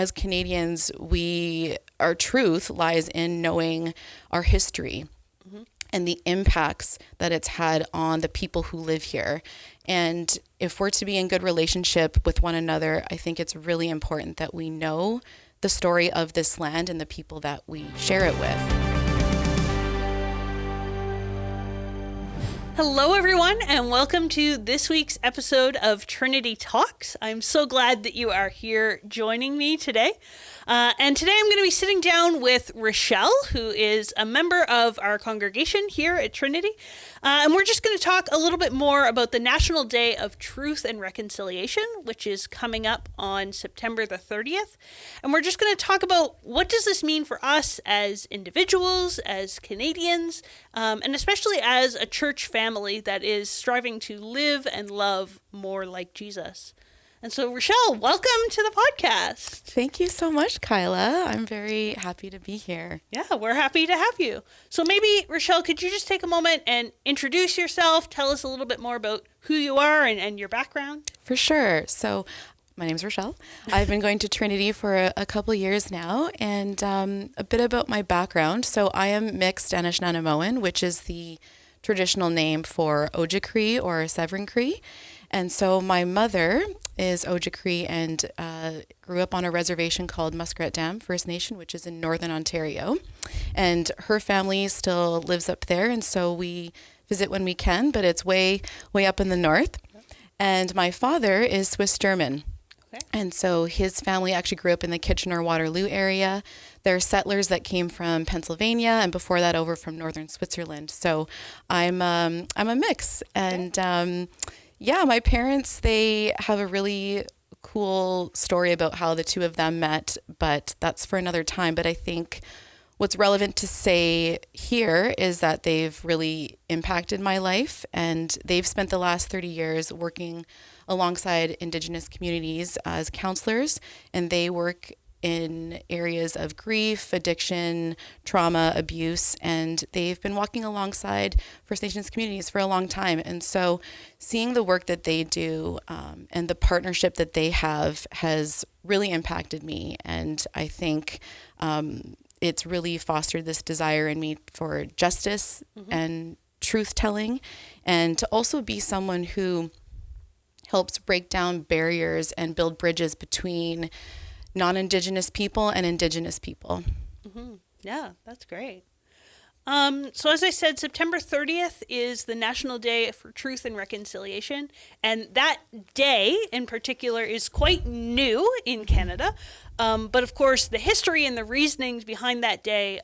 as Canadians, our truth lies in knowing our history and the impacts that it's had on the people who live here. And if we're to be in good relationship with one another, I think it's really important that we know the story of this land and the people that we share it with. Hello, everyone, and welcome to this week's episode of Trinity Talks. I'm so glad that you are here joining me today. And today I'm going to be sitting down with Rochelle, who is a member of our congregation here at Trinity. And we're just going to talk a little bit more about the National Day of Truth and Reconciliation, which is coming up on September the 30th. And we're just going to talk about what does this mean for us as individuals, as Canadians, and especially as a church family that is striving to live and love more like Jesus. And so, Rochelle, welcome to the podcast. Thank you so much, Kylah. I'm very happy to be here. Yeah, we're happy to have you. So maybe, Rochelle, could you just take a moment and introduce yourself, tell us a little bit more about who you are and your background? For sure. So my name's Rochelle. I've been going to Trinity for a couple years now, and a bit about my background. So I am mixed Anishinaabe, which is the traditional name for Ojibwe or Severin Cree. And so my mother is Ojibwe and grew up on a reservation called Muskrat Dam First Nation, which is in Northern Ontario. And her family still lives up there, and so we visit when we can, but it's way up in the north. And my father is Swiss German. Okay. And so his family actually grew up in the Kitchener-Waterloo area. They're settlers that came from Pennsylvania, and before that over from northern Switzerland. So I'm a mix. And yeah, my parents, they have a really cool story about how the two of them met, but that's for another time. But I think what's relevant to say here is that they've really impacted my life, and they've spent the last 30 years working alongside Indigenous communities as counselors, and they work in areas of grief, addiction, trauma, abuse, and they've been walking alongside First Nations communities for a long time. And so seeing the work that they do and the partnership that they have has really impacted me. And I think it's really fostered this desire in me for justice and truth-telling, and to also be someone who helps break down barriers and build bridges between non-Indigenous people and Indigenous people. Mm-hmm. Yeah, that's great. So as I said, September 30th is the National Day for Truth and Reconciliation. And that day in particular is quite new in Canada. But of course, the history and the reasonings behind that day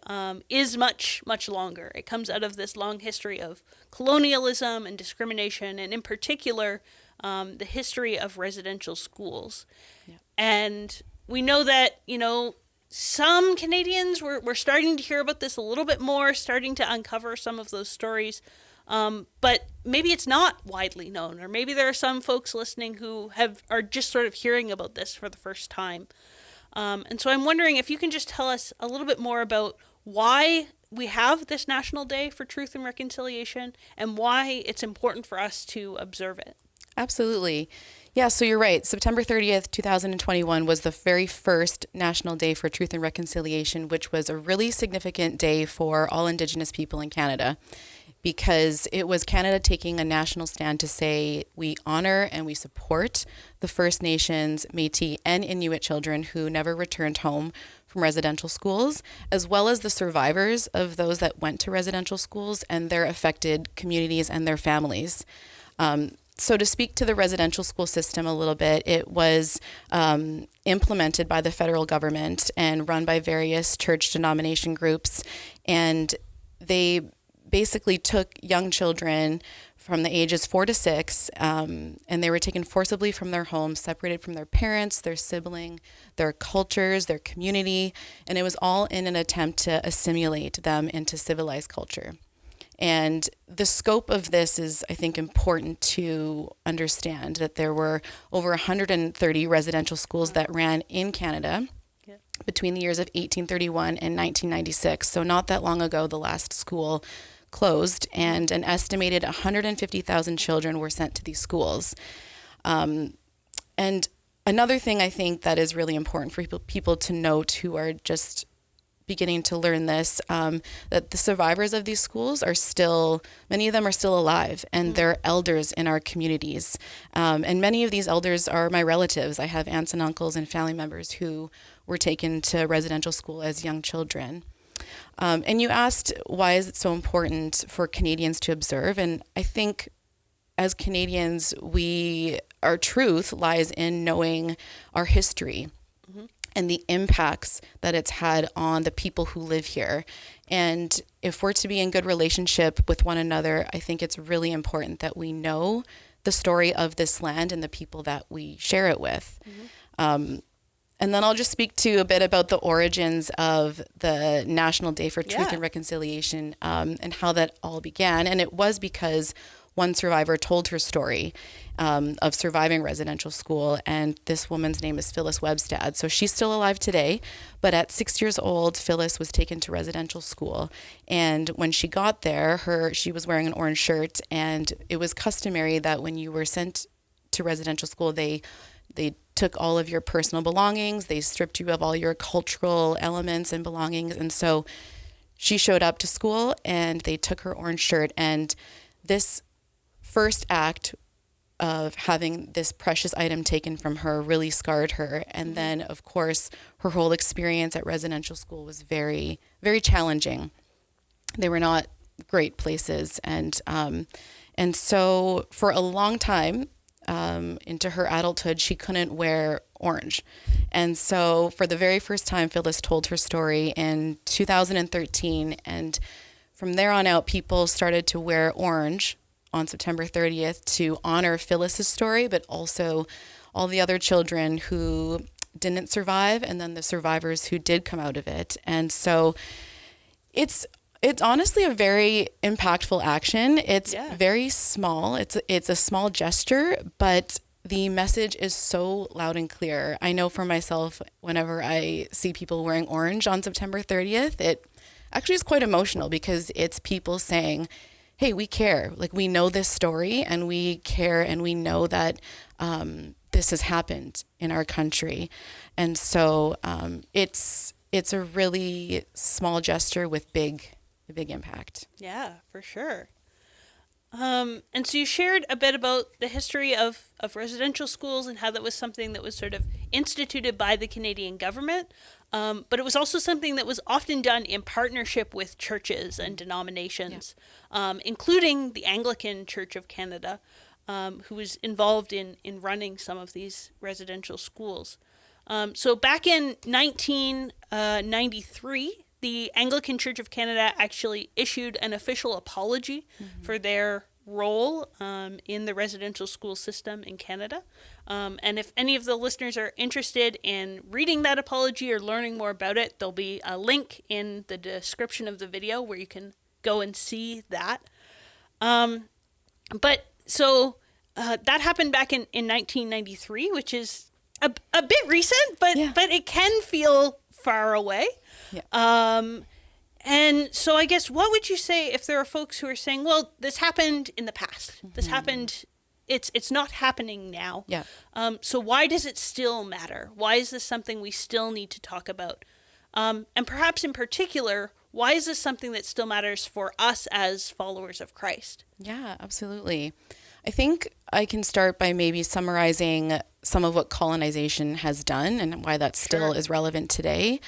is much, much longer. It comes out of this long history of colonialism and discrimination, and in particular, the history of residential schools. Yeah. And we know that, some Canadians were starting to hear about this a little bit more, starting to uncover some of those stories. But maybe it's not widely known, or maybe there are some folks listening who are just sort of hearing about this for the first time. And so I'm wondering if you can just tell us a little bit more about why we have this National Day for Truth and Reconciliation and why it's important for us to observe it. Absolutely. Yeah, so you're right. September 30th, 2021 was the very first National Day for Truth and Reconciliation, which was a really significant day for all Indigenous people in Canada, because it was Canada taking a national stand to say we honor and we support the First Nations, Métis, and Inuit children who never returned home from residential schools, as well as the survivors of those that went to residential schools and their affected communities and their families. So to speak to the residential school system a little bit, it was implemented by the federal government and run by various church denomination groups. And they basically took young children from the ages 4 to 6, and they were taken forcibly from their homes, separated from their parents, their sibling, their cultures, their community. And it was all in an attempt to assimilate them into civilized culture. And the scope of this is, I think, important to understand, that there were over 130 residential schools that ran in Canada between the years of 1831 and 1996. So not that long ago, the last school closed, and an estimated 150,000 children were sent to these schools. And another thing I think that is really important for people to note who are just beginning to learn this, that the survivors of these schools are still, many of them are still alive, and they're elders in our communities. And many of these elders are my relatives. I have aunts and uncles and family members who were taken to residential school as young children. And you asked, why is it so important for Canadians to observe? And I think as Canadians, our truth lies in knowing our history and the impacts that it's had on the people who live here. And if we're to be in good relationship with one another, I think it's really important that we know the story of this land and the people that we share it with. And then I'll just speak to a bit about the origins of the National Day for Truth and Reconciliation, and how that all began. And it was because one survivor told her story of surviving residential school, and this woman's name is Phyllis Webstad. So she's still alive today, but at 6 years old, Phyllis was taken to residential school. And when she got there, she was wearing an orange shirt, and it was customary that when you were sent to residential school, they took all of your personal belongings, they stripped you of all your cultural elements and belongings. And so she showed up to school and they took her orange shirt, and this first act of having this precious item taken from her really scarred her. And then, of course, her whole experience at residential school was very, very challenging. They were not great places. And so for a long time, into her adulthood, she couldn't wear orange. And so for the very first time, Phyllis told her story in 2013. And from there on out, people started to wear orange on September 30th to honor Phyllis's story, but also all the other children who didn't survive, and then the survivors who did come out of it. And so it's honestly a very impactful action. It's very small. It's a small gesture, but the message is so loud and clear. I know for myself, whenever I see people wearing orange on September 30th, it actually is quite emotional, because it's people saying, hey, we care. Like, we know this story and we care, and we know that this has happened in our country. And so it's a really small gesture with a big impact. Yeah, for sure. And so you shared a bit about the history of residential schools and how that was something that was sort of instituted by the Canadian government. But it was also something that was often done in partnership with churches and denominations, including the Anglican Church of Canada, who was involved in running some of these residential schools. So back in 1993, the Anglican Church of Canada actually issued an official apology for their role in the residential school system in Canada. And if any of the listeners are interested in reading that apology or learning more about it, there'll be a link in the description of the video where you can go and see that. But so that happened back in 1993, which is a bit recent, but it can feel far away. And so I guess, what would you say if there are folks who are saying, well, this happened in the past, this happened, it's not happening now. So why does it still matter? Why is this something we still need to talk about? And perhaps in particular, why is this something that still matters for us as followers of Christ? Yeah, absolutely. I think I can start by maybe summarizing some of what colonization has done and why that still is relevant today.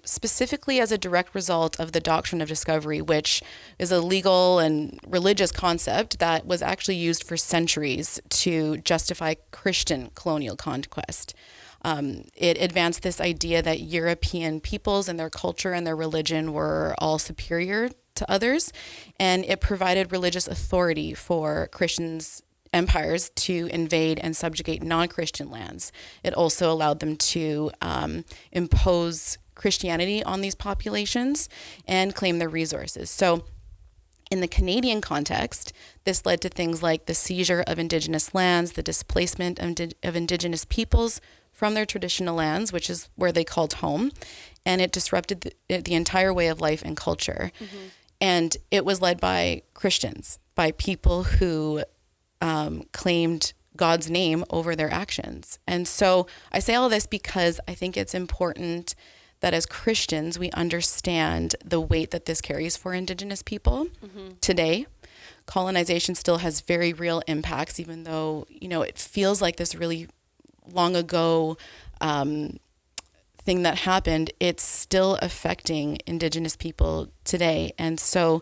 Specifically as a direct result of the doctrine of discovery, which is a legal and religious concept that was actually used for centuries to justify Christian colonial conquest. It advanced this idea that European peoples and their culture and their religion were all superior to others, and it provided religious authority for Christians empires to invade and subjugate non-Christian lands. It also allowed them to impose Christianity on these populations and claim their resources. So in the Canadian context, this led to things like the seizure of Indigenous lands, the displacement of Indigenous peoples from their traditional lands, which is where they called home, and it disrupted the entire way of life and culture. And it was led by Christians, by people who claimed God's name over their actions. And so I say all this because I think it's important that as Christians, we understand the weight that this carries for Indigenous people today. Colonization still has very real impacts, even though, it feels like this really long ago thing that happened. It's still affecting Indigenous people today. And so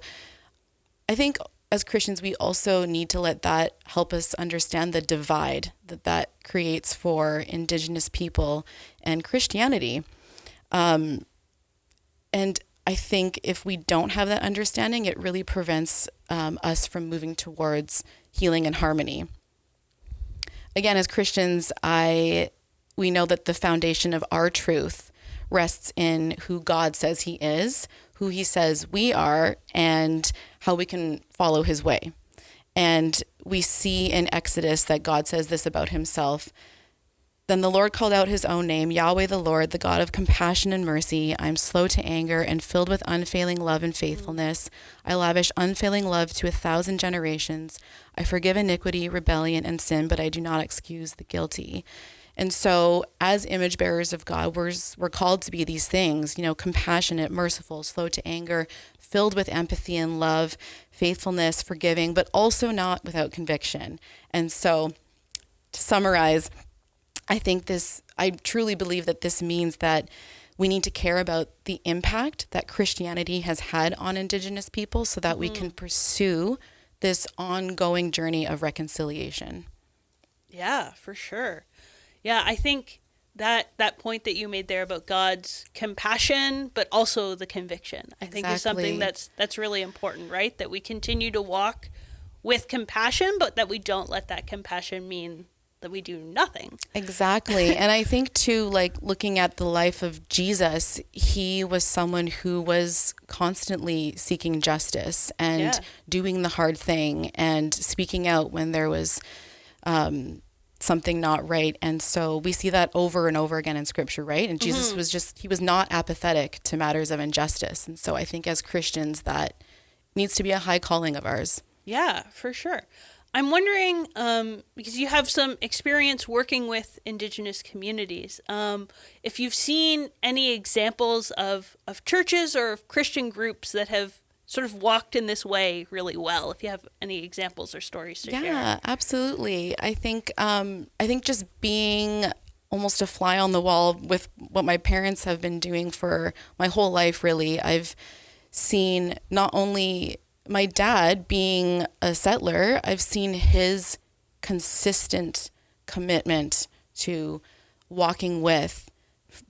I think as Christians, we also need to let that help us understand the divide that creates for Indigenous people and Christianity. And I think if we don't have that understanding, it really prevents us from moving towards healing and harmony. Again, as Christians, we know that the foundation of our truth rests in who God says he is, who he says we are, and how we can follow his way. And we see in Exodus that God says this about himself. Then the Lord called out his own name, Yahweh the Lord, the God of compassion and mercy. I am slow to anger and filled with unfailing love and faithfulness. I lavish unfailing love to 1,000 generations. I forgive iniquity, rebellion, and sin, but I do not excuse the guilty. And so as image bearers of God, we're called to be these things, compassionate, merciful, slow to anger, filled with empathy and love, faithfulness, forgiving, but also not without conviction. And so to summarize, I truly believe that this means that we need to care about the impact that Christianity has had on Indigenous people so that we can pursue this ongoing journey of reconciliation. Yeah, for sure. Yeah, I think that point that you made there about God's compassion, but also the conviction, I think is something that's really important, right? That we continue to walk with compassion, but that we don't let that compassion mean that we do nothing. Exactly. And I think too, like looking at the life of Jesus, he was someone who was constantly seeking justice and doing the hard thing and speaking out when there was something not right. And so we see that over and over again in scripture, right? And Jesus he was not apathetic to matters of injustice. And so I think as Christians, that needs to be a high calling of ours. Yeah, for sure. I'm wondering, because you have some experience working with Indigenous communities, if you've seen any examples of churches or of Christian groups that have sort of walked in this way really well, if you have any examples or stories to share. Yeah, absolutely. I think just being almost a fly on the wall with what my parents have been doing for my whole life, really, I've seen not only my dad being a settler, I've seen his consistent commitment to walking with,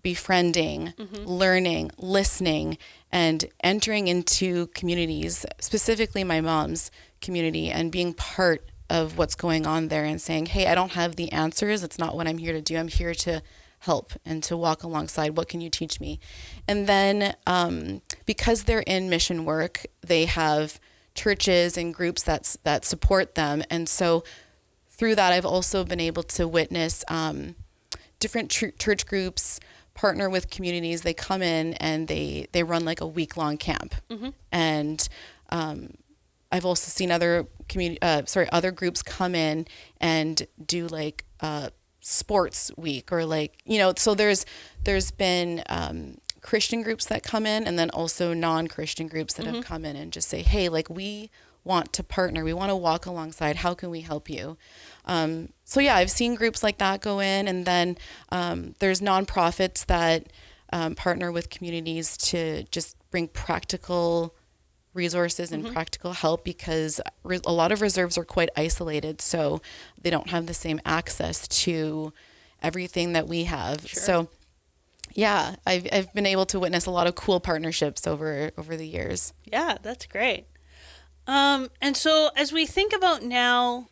befriending, learning, listening, and entering into communities, specifically my mom's community, and being part of what's going on there and saying, hey, I don't have the answers. That's not what I'm here to do. I'm here to help and to walk alongside. What can you teach me? And then because they're in mission work, they have churches and groups that support them. And so through that, I've also been able to witness different church groups partner with communities. They come in and they run like a week-long camp. And I've also seen other groups come in and do like sports week or like, so there's been Christian groups that come in and then also non-Christian groups that have come in and just say, hey, like we want to partner. We want to walk alongside. How can we help you? So yeah, I've seen groups like that go in, and then there's nonprofits that partner with communities to just bring practical resources and practical help because a lot of reserves are quite isolated, so they don't have the same access to everything that we have. Sure. So yeah, I've been able to witness a lot of cool partnerships over the years. Yeah, that's great. And so as we think about now,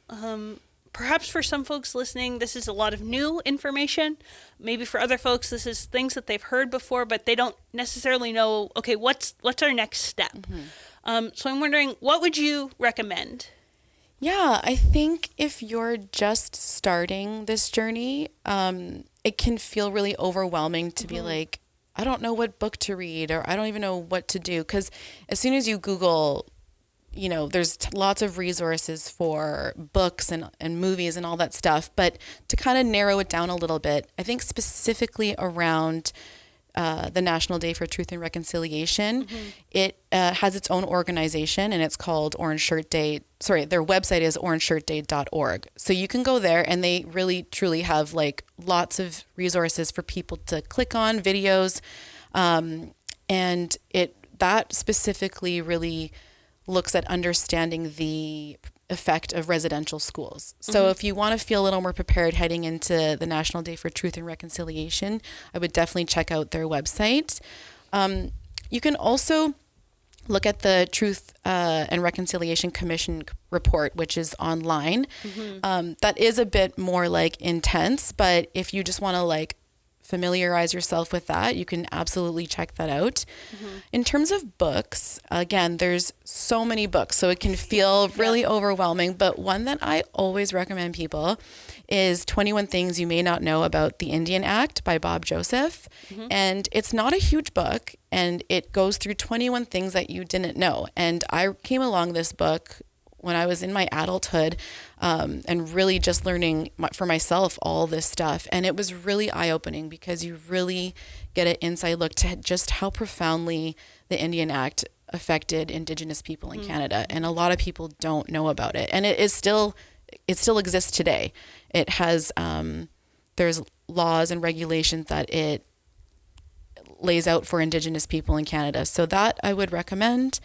perhaps for some folks listening, this is a lot of new information. Maybe for other folks, this is things that they've heard before, but they don't necessarily know, okay, what's our next step? So I'm wondering, what would you recommend? Yeah, I think if you're just starting this journey, it can feel really overwhelming to be like, I don't know what book to read, or I don't even know what to do. Because as soon as you Google there's lots of resources for books and movies and all that stuff. But to kind of narrow it down a little bit, I think specifically around the National Day for Truth and Reconciliation, it has its own organization, and it's called Orange Shirt Day. Sorry, their website is orangeshirtday.org. So you can go there, and they really, truly have like lots of resources for people to click on, videos. And that specifically really looks at understanding the effect of residential schools. So if you want to feel a little more prepared heading into the National Day for Truth and Reconciliation, I would definitely check out their website. You can also look at the Truth and Reconciliation Commission report, which is online. That is a bit more like intense, but if you just want to like familiarize yourself with that, you can absolutely check that out. In terms of books, again, there's so many books, so it can feel really overwhelming, but one that I always recommend people is 21 Things You May Not Know About the Indian Act by Bob Joseph. And it's not a huge book, and it goes through 21 things that you didn't know. And I came along this book when I was in my adulthood, and really just learning for myself all this stuff. And it was really eye-opening because you really get an inside look to just how profoundly the Indian Act affected Indigenous people in Canada. And a lot of people don't know about it. And it still exists today. It has, there's laws and regulations that it lays out for Indigenous people in Canada. So that I would recommend.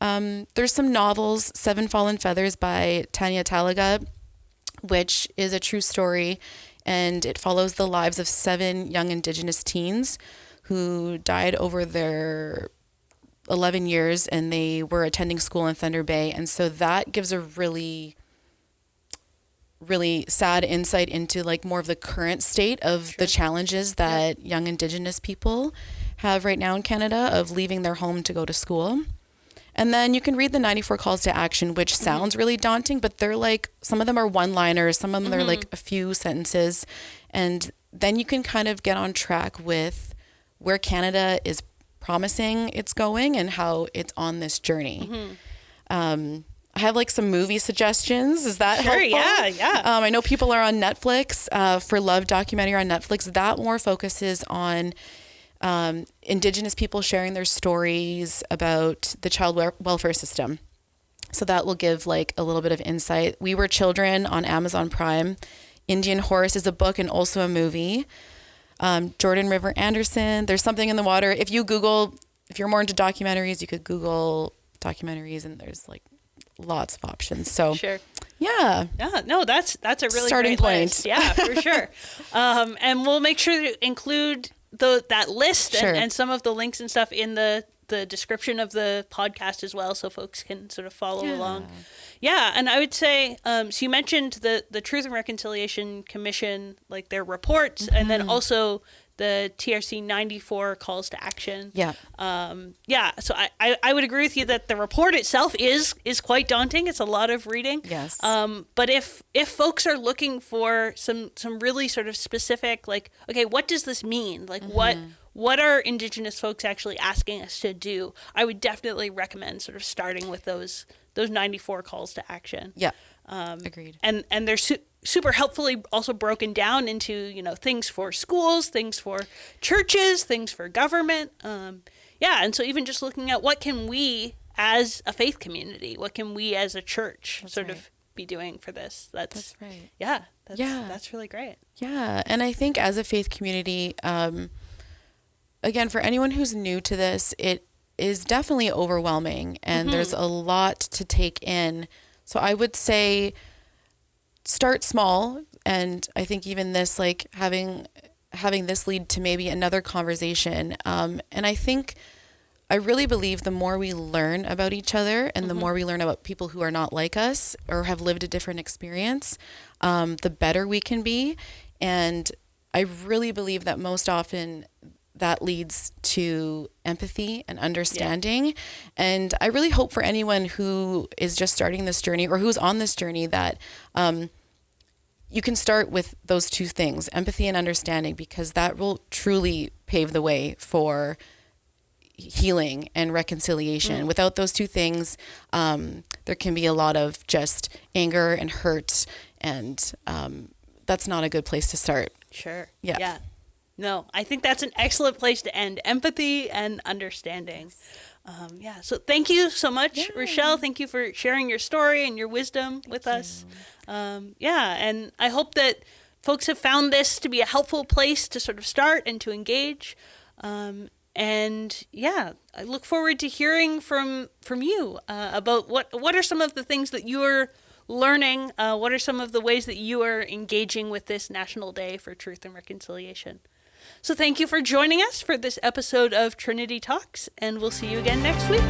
There's some novels, Seven Fallen Feathers by Tanya Talaga, which is a true story, and it follows the lives of 7 young Indigenous teens who died over their 11 years, and they were attending school in Thunder Bay. And so that gives a really, really sad insight into like more of the current state of the challenges that young Indigenous people have right now in Canada of leaving their home to go to school. And then you can read the 94 Calls to Action, which sounds really daunting, but they're like, some of them are one-liners, some of them are like a few sentences. And then you can kind of get on track with where Canada is promising it's going and how it's on this journey. I have like some movie suggestions. Is that helpful? Yeah. I know people are on Netflix, for Love documentary on Netflix. That more focuses on Indigenous people sharing their stories about the child welfare system. So that will give like a little bit of insight. We Were Children on Amazon Prime. Indian Horse is a book and also a movie. Jordan River Anderson, There's Something in the Water. If you're more into documentaries, you could Google documentaries, and there's like lots of options. So yeah, no, that's a really starting great point. List. Yeah, for sure. And we'll make sure to include that list and some of the links and stuff in the description of the podcast as well, so folks can sort of follow along. Yeah, and I would say, so you mentioned the Truth and Reconciliation Commission, like their reports, and then also the TRC 94 calls to action. So I would agree with you that the report itself is quite daunting. It's a lot of reading. Yes. But if folks are looking for some really sort of specific, like, okay, what does this mean? Like, what are Indigenous folks actually asking us to do? I would definitely recommend sort of starting with those 94 calls to action. Yeah. Agreed. And they're super helpfully also broken down into, things for schools, things for churches, things for government. And so even just looking at what can we as a faith community, what can we as a church of be doing for this? That's right. Yeah. That's really great. Yeah. And I think as a faith community, again, for anyone who's new to this, it is definitely overwhelming, and there's a lot to take in. So I would say start small, and I think even this, like having this lead to maybe another conversation. And I really believe the more we learn about each other and the more we learn about people who are not like us or have lived a different experience, the better we can be. And I really believe that most often that leads to empathy and understanding. Yeah. And I really hope for anyone who is just starting this journey or who's on this journey that you can start with those two things, empathy and understanding, because that will truly pave the way for healing and reconciliation. Without those two things, there can be a lot of just anger and hurt, and that's not a good place to start. Sure. Yeah. No, I think that's an excellent place to end. Empathy and understanding. So thank you so much, Rochelle. Thank you for sharing your story and your wisdom with us. And I hope that folks have found this to be a helpful place to sort of start and to engage. I look forward to hearing from you about what are some of the things that you're learning. What are some of the ways that you are engaging with this National Day for Truth and Reconciliation? So thank you for joining us for this episode of Trinity Talks, and we'll see you again next week.